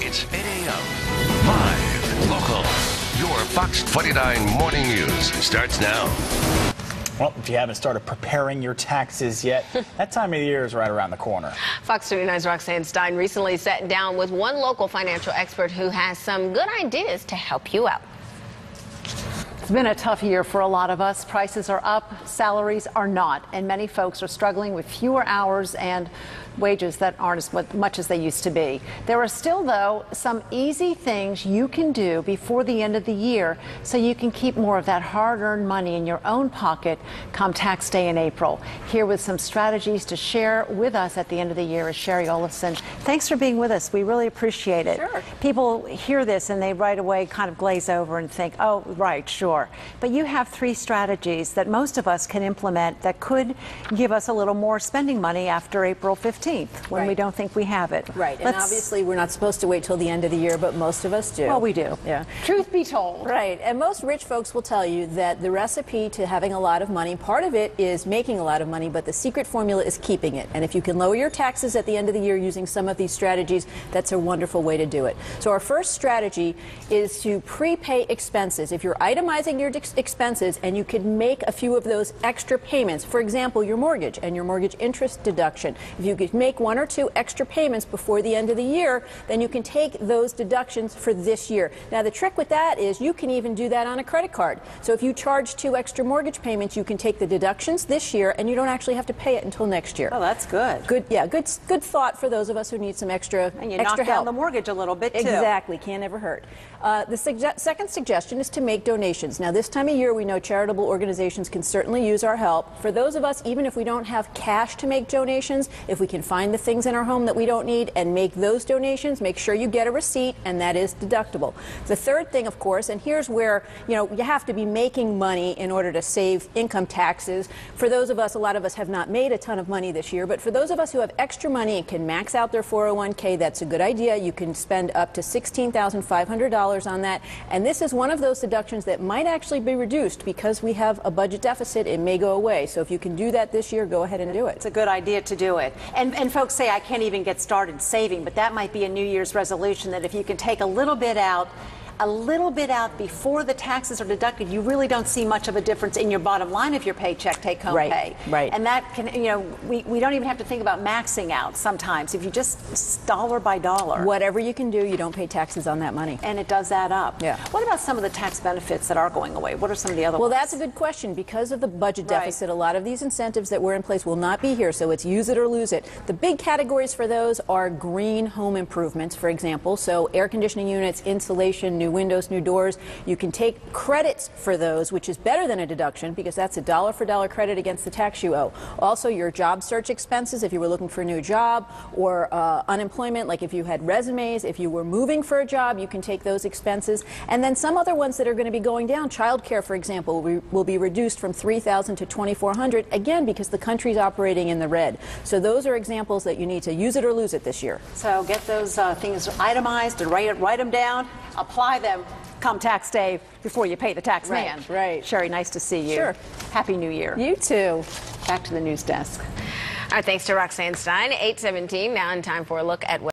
Weekdays, 8 a.m. Live, local. Your Fox 29 Morning News starts now. Well, if you haven't started preparing your taxes yet, that time of the year is right around the corner. Fox 29's Roxanne Stein recently sat down with one local financial expert who has some good ideas to help you out. It's been a tough year for a lot of us. Prices are up, salaries are not, and many folks are struggling with fewer hours and wages that aren't as much as they used to be. There are still, though, some easy things you can do before the end of the year so you can keep more of that hard-earned money in your own pocket come tax day in April. Here with some strategies to share with us at the end of the year is Shari Olefson. Thanks for being with us. We really appreciate it. Sure. People hear this and they right away kind of glaze over and think, oh, right, sure. But you have 3 strategies that most of us can implement that could give us a little more spending money after April 15th when we don't think we have it. Right, and obviously we're not supposed to wait till the end of the year, but most of us do. Well, we do. Yeah. Truth be told. Right, and most rich folks will tell you that the recipe to having a lot of money, part of it is making a lot of money, but the secret formula is keeping it. And if you can lower your taxes at the end of the year using some of these strategies, that's a wonderful way to do it. So our first strategy is to prepay expenses. If you're itemizing your expenses and you can make a few of those extra payments, for example, your mortgage and your mortgage interest deduction, if you could make 1 or 2 extra payments before the end of the year, then you can take those deductions for this year. Now, the trick with that is you can even do that on a credit card. So if you charge 2 extra mortgage payments, you can take the deductions this year and you don't actually have to pay it until next year. Oh, that's good. Good, yeah, good thought for those of us who need some extra And you extra knock down help. the mortgage a little bit, too. Exactly, can't ever hurt. The second suggestion is to make donations. Now, this time of year, we know charitable organizations can certainly use our help. For those of us, even if we don't have cash to make donations, if we can find the things in our home that we don't need and make those donations, make sure you get a receipt, and that is deductible. The third thing, of course, and here's where, you have to be making money in order to save income taxes. For those of us, a lot of us have not made a ton of money this year, but for those of us who have extra money and can max out their 401k, that's a good idea. You can spend up to $16,500 on that, and this is one of those deductions that might actually be reduced because we have a budget deficit. It may go away. So if you can do that this year, go ahead and do it. It's a good idea to do it. And folks say, I can't even get started saving, but that might be a New Year's resolution that if you can take a little bit out before the taxes are deducted, you really don't see much of a difference in your bottom line of your paycheck, take-home pay. Right. And that can, we don't even have to think about maxing out sometimes. If you just dollar by dollar. Whatever you can do, you don't pay taxes on that money. And it does add up. Yeah. What about some of the tax benefits that are going away? What are some of the other ones? Well, that's a good question. Because of the budget deficit, a lot of these incentives that were in place will not be here, so it's use it or lose it. The big categories for those are green home improvements, for example. So air conditioning units, insulation, new windows, new doors. You can take credits for those, which is better than a deduction because that's a dollar-for-dollar credit against the tax you owe. Also, your job search expenses, if you were looking for a new job, or unemployment, like if you had resumes, if you were moving for a job, you can take those expenses. And then some other ones that are going to be going down, childcare, for example, will be reduced from $3,000 to $2,400, again, because the country's operating in the red. So those are examples that you need to use it or lose it this year. So get those things itemized and write them down, apply them come tax day before you pay the tax man. Right. Shari, nice to see you. Sure. Happy New Year. You too. Back to the news desk. All right, thanks to Roxanne Stein. 8:17 now, in time for a look at what